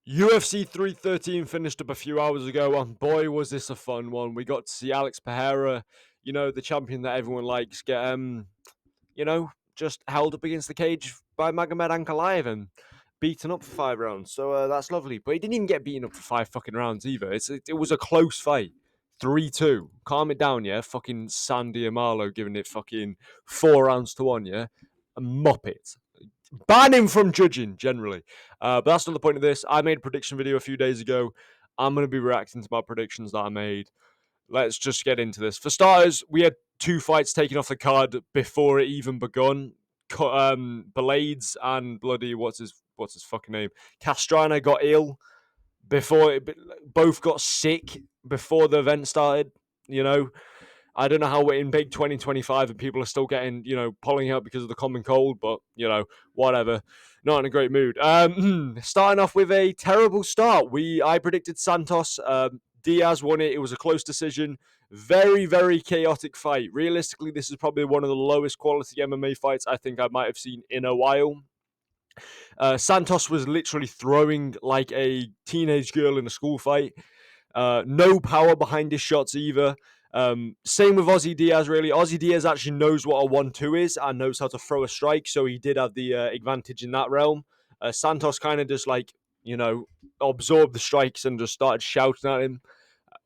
UFC 313 finished up a few hours ago, and boy, was this a fun one. We got to see Alex Pereira, the champion that everyone likes, get, just held up against the cage by Magomed Ankalaev and beaten up for 5 rounds. So that's lovely. But he didn't even get beaten up for 5 fucking rounds either. It was a close fight. 3-2. Calm it down, yeah? Fucking Sandy Amalo giving it fucking 4 rounds to 1, yeah? A muppet. Ban him from judging generally. But that's not the point of this. I made a prediction video a few days ago. I'm going to be reacting to my predictions that I made. Let's just get into this. For starters, we had 2 fights taken off the card before it even begun. Blades and bloody what's his fucking name? Castrana got ill before both got sick before the event started. You know, I don't know how we're in big 2025 and people are still getting, pulling out because of the common cold, but, whatever. Not in a great mood. Starting off with a terrible start. I predicted Santos. Diaz won it. It was a close decision. Very, very chaotic fight. Realistically, this is probably one of the lowest quality MMA fights I think I might have seen in a while. Santos was literally throwing like a teenage girl in a school fight. No power behind his shots either. Same with Ozzy Diaz, really. Ozzy Diaz actually knows what a 1-2 is and knows how to throw a strike, so he did have the advantage in that realm. Santos kind of just absorbed the strikes and just started shouting at him,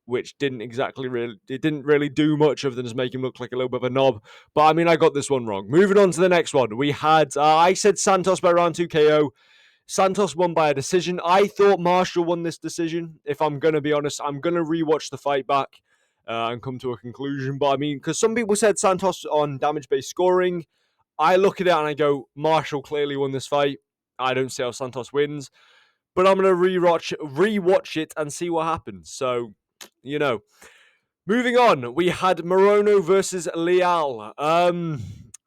which didn't really do much other than just make him look like a little bit of a knob. But I mean, I got this one wrong. Moving on to the next one, we had I said Santos by round 2 KO. Santos won by a decision. I thought Marshall won this decision. If I'm going to be honest, I'm going to rewatch the fight back and come to a conclusion. But I mean, because some people said Santos on damage-based scoring, I look at it and I go, Marshall clearly won this fight. I don't see how Santos wins. But I'm going to rewatch it and see what happens. So, Moving on, we had Morono versus Leal.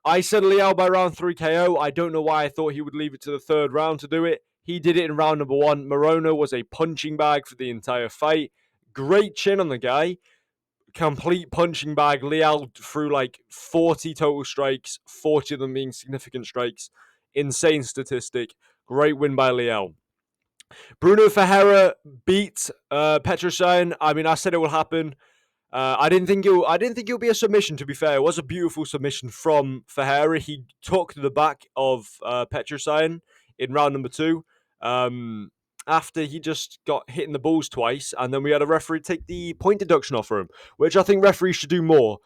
I said Leal by round 3 KO. I don't know why I thought he would leave it to the third round to do it. He did it in round number 1. Morono was a punching bag for the entire fight. Great chin on the guy. Complete punching bag. Leal threw like 40 total strikes, 40 of them being significant strikes. Insane statistic. Great win by Leal. Bruno Ferreira beat Petrosyan. I mean, I said it will happen. I didn't think it would be a submission. To be fair, it was a beautiful submission from Ferreira. He took to the back of Petrosyan in round number 2. After he just got hit in the balls twice, and then we had a referee take the point deduction off for him, which I think referees should do more.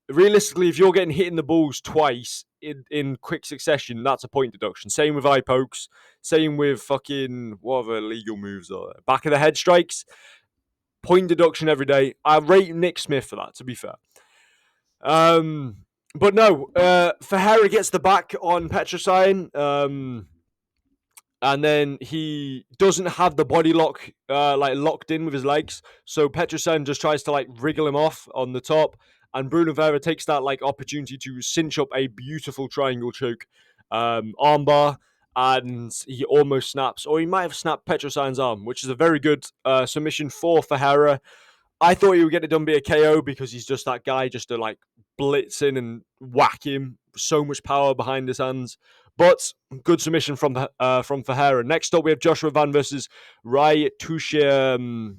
Realistically, if you're getting hit in the balls twice in quick succession, that's a point deduction. Same with eye pokes. Same with fucking what other illegal moves are there? Back of the head strikes. Point deduction every day. I rate Nick Smith for that, to be fair. But no, Ferreira gets the back on Petrosyan, and then he doesn't have the body lock locked in with his legs. So Petrosyan just tries to wriggle him off on the top, and Bruno Ferreira takes that opportunity to cinch up a beautiful triangle choke armbar. And he almost snaps, or he might have snapped Petrosyan's arm, which is a very good submission for Ferreira. I thought he would get it done via KO because he's just that guy, just to blitz in and whack him. So much power behind his hands. But good submission from Ferreira. Next up, we have Joshua Van versus Rai Tushe.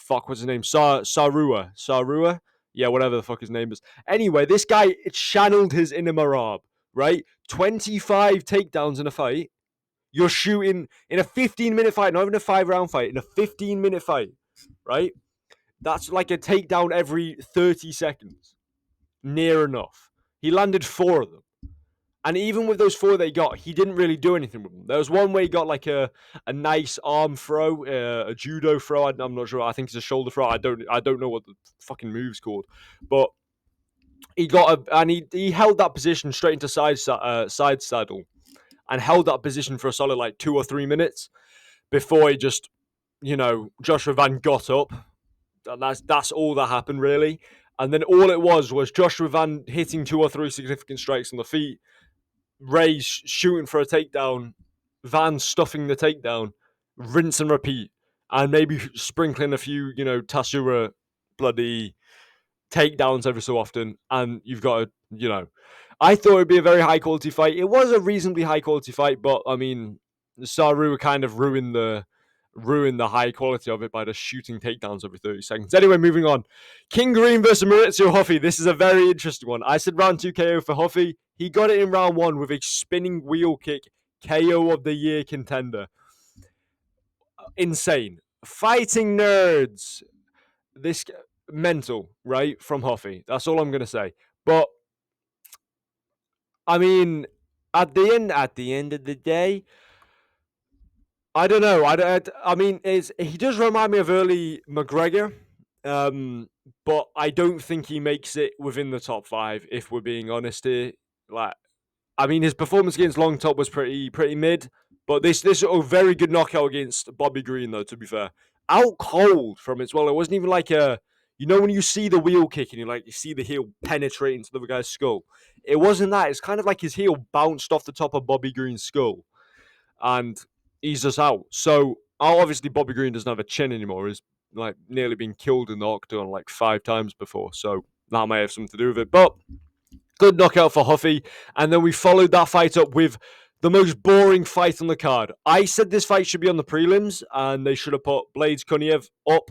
What's his name? Sarua? Yeah, whatever the fuck his name is. Anyway, this guy channeled his inner Marab, right? 25 takedowns in a fight. You're shooting in a 15-minute fight, not even a 5-round fight, in a 15-minute fight, right? That's like a takedown every 30 seconds. Near enough. He landed 4 of them. And even with those 4 they got, he didn't really do anything with them. There was one where he got a nice arm throw, a judo throw. I'm not sure. I think it's a shoulder throw. I don't know what the fucking move's called. But he held that position straight into side saddle. And held that position for a solid 2 or 3 minutes before he just, Joshua Van got up. That's all that happened, really. And then all it was Joshua Van hitting 2 or 3 significant strikes on the feet, Ray shooting for a takedown, Van stuffing the takedown, rinse and repeat, and maybe sprinkling a few, Tasura bloody takedowns every so often, and you've got to, I thought it'd be a very high quality fight. It was a reasonably high quality fight, but I mean, Saru kind of ruined the ruin the high quality of it by just shooting takedowns every 30 seconds. Anyway, moving on. King Green versus Maurizio Huffy. This is a very interesting one. I said round 2 KO for Huffy. He got it in round 1 with a spinning wheel kick, KO of the year contender. Insane. Fighting nerds. This mental, right, from Huffy. That's all I'm going to say. But, I mean, at the end of the day, I don't know. I mean, he does remind me of early McGregor, but I don't think he makes it within the top 5. If we're being honest here, like, I mean, his performance against Long Top was pretty mid, but this a very good knockout against Bobby Green though. To be fair, out cold from it as well. It wasn't even like a, when you see the wheel kick and you see the heel penetrating to the other guy's skull. It wasn't that. It's kind of like his heel bounced off the top of Bobby Green's skull, and he's just out. So obviously Bobby Green doesn't have a chin anymore. He's like nearly been killed in the octagon like 5 times before. So that may have something to do with it. But good knockout for Huffy. And then we followed that fight up with the most boring fight on the card. I said this fight should be on the prelims, and they should have put Blades Kuniev up.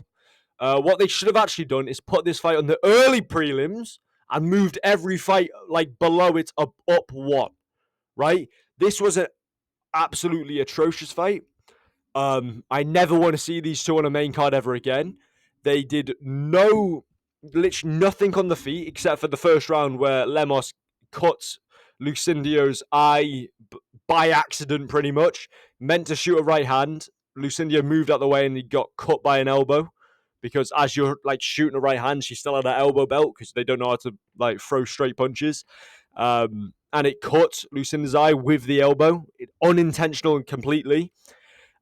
What they should have actually done is put this fight on the early prelims and moved every fight like below it up 1. Right? This was an absolutely atrocious fight. I never want to see these two on a main card ever again. They did literally nothing on the feet except for the first round where Lemos cuts Lucindio's eye by accident, pretty much. Meant to shoot a right hand. Lucindio moved out the way and he got cut by an elbow. Because as you're like shooting a right hand, she still had an elbow belt because they don't know how to like throw straight punches. And it cut Lucindio's eye with the elbow, unintentional and completely.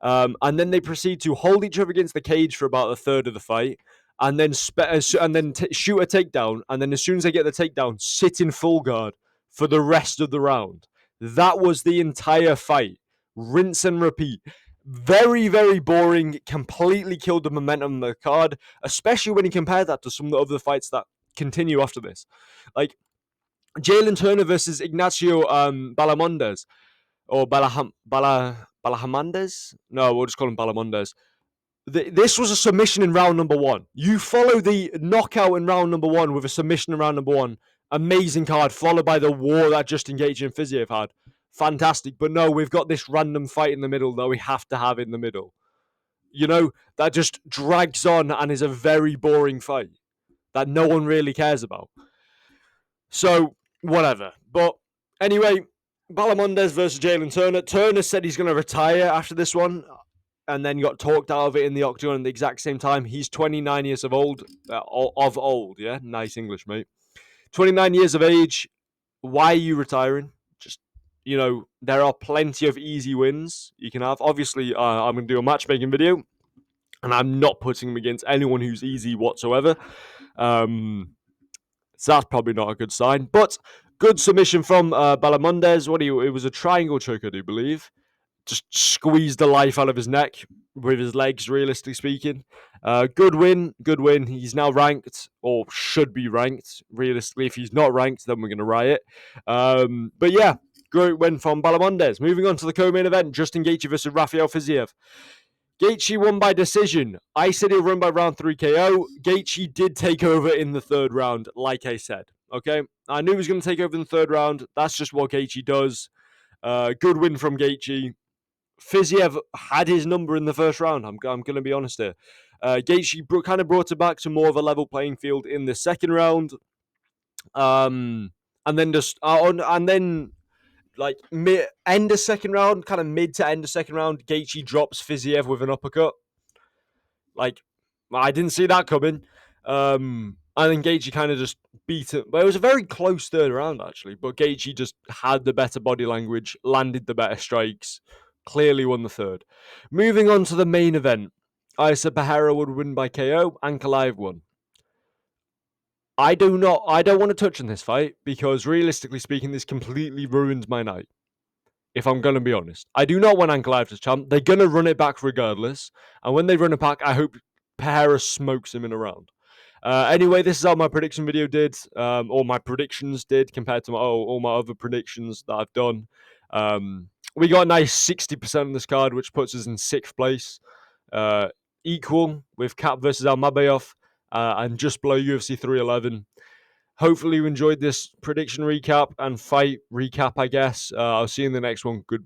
And then they proceed to hold each other against the cage for about a third of the fight, and then shoot a takedown. And then as soon as they get the takedown, sit in full guard for the rest of the round. That was the entire fight. Rinse and repeat. Very, very boring. Completely killed the momentum of the card, especially when you compare that to some of the other fights that continue after this. Like Jalen Turner versus Ignacio Balamondes. Or Balahamandes? No, we'll just call him Balamondes. This was a submission in round number 1. You follow the knockout in round number 1 with a submission in round number 1. Amazing card, followed by the war that Justin Gaethje and Fiziev had. Fantastic. But no, we've got this random fight in the middle that we have to have in the middle. That just drags on and is a very boring fight that no one really cares about. So, whatever. But anyway, Balamondes versus Jalen Turner. Turner said he's going to retire after this one, and then got talked out of it in the octagon at the exact same time. He's 29 years of old. Yeah? Nice English, mate. 29 years of age. Why are you retiring? Just, there are plenty of easy wins you can have. Obviously, I'm going to do a matchmaking video, and I'm not putting him against anyone who's easy whatsoever. So that's probably not a good sign. But good submission from Balamondes. It was a triangle choke, I do believe. Just squeezed the life out of his neck with his legs, realistically speaking. Good win. He's now ranked, or should be ranked. Realistically, if he's not ranked, then we're going to riot. But yeah, great win from Balamondes. Moving on to the co-main event, Justin Gaethje versus Rafael Fiziev. Gaethje won by decision. I said he'll run by round 3 KO. Gaethje did take over in the third round, like I said. Okay? I knew he was going to take over in the third round. That's just what Gaethje does. Good win from Gaethje. Fiziev had his number in the first round. I'm going to be honest here. Gaethje kind of brought it back to more of a level playing field in the second round. And then like end of second round, kind of mid to end of second round, Gaethje drops Fiziev with an uppercut. Like, I didn't see that coming. And then Gaethje kind of just beat it. But it was a very close third round, actually. But Gaethje just had the better body language, landed the better strikes, clearly won the third. Moving on to the main event. I said Pereira would win by KO. Ankalaev won. I don't want to touch on this fight because realistically speaking, this completely ruined my night. If I'm going to be honest. I do not want Ankalaev to champ. They're going to run it back regardless. And when they run it back, I hope Pereira smokes him in a round. Anyway, this is how my prediction video did. Or my predictions did compared to all my other predictions that I've done. We got a nice 60% on this card, which puts us in 6th place. equal with Cap versus Almabayov, and just below UFC 311. Hopefully you enjoyed this prediction recap and fight recap, I guess. I'll see you in the next one. Good.